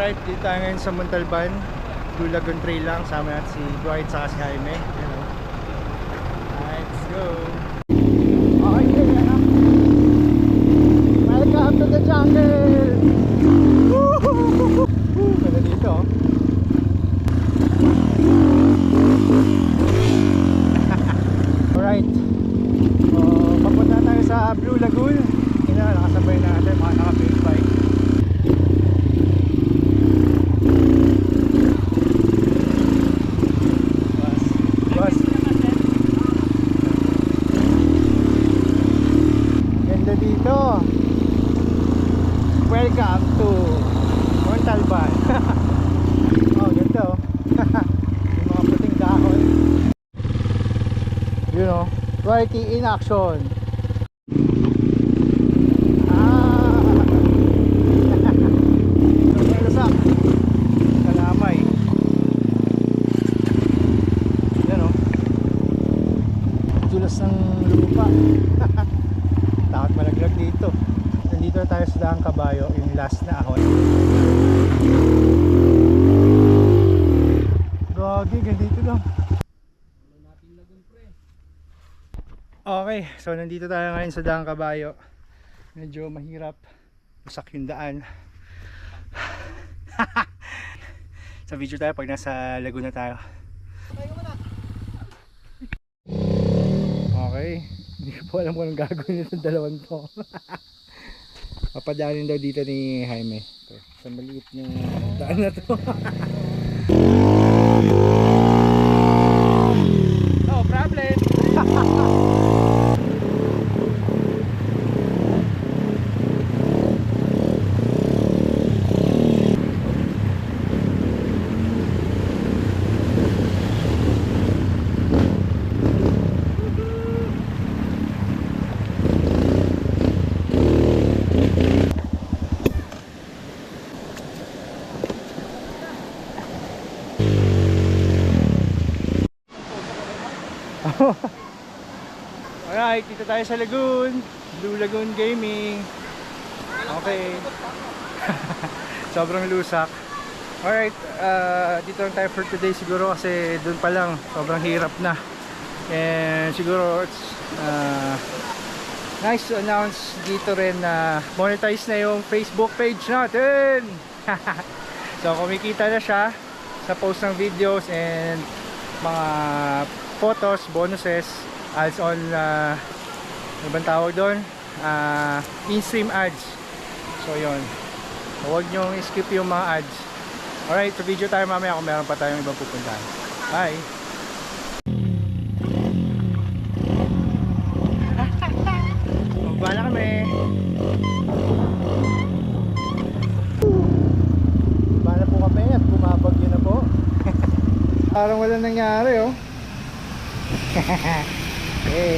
Alright, dito tayo ngayon sa Montalban, Blue Lagoon Trail lang. Sama natin si Dwight saka si Jaime. Alright, let's go. Okay, welcome to the jungle. Ganda dito. Alright, papunta tayo sa Blue Lagoon. Nakasabay natin mga naka-big bike. Ganda dito. Welcome to Montalban. Oh, ganda oh. Yung mga puting dahon. You know, variety in action. Ng lupa. Takot malaglag dito. Nandito na tayo sa Daang Kabayo, yung last na ahon. Gagi, ganito lang. Okay, so nandito tayo ngayon sa Daang Kabayo. Medyo mahirap, masak yung daan. Sa video tayo pag nasa Laguna tayo. Okay, hindi ko po alam kung anong gagawin nitong dalawang to. Papadaanin daw dito ni Jaime. Ito, sa maliit na daan na to. No problem. Alright, dito tayo sa Lagoon, Blue Lagoon Gaming. Okay. Sobrang lusak. Alright, dito lang tayo for today siguro kasi dun pa lang sobrang hirap na. And siguro it's nice to announce dito rin na monetize na yung Facebook page natin. So kumikita na siya sa post ng videos and mga photos, bonuses, ads on ibang tawag doon, in-stream ads. So yun, huwag nyong skip yung mga ads. Alright, so video tayo mamaya kung meron pa tayong ibang pupuntahan. Bye! Baba na kami. Baba na po kami at bumabagyo na po. Parang walang nangyari oh. Hey.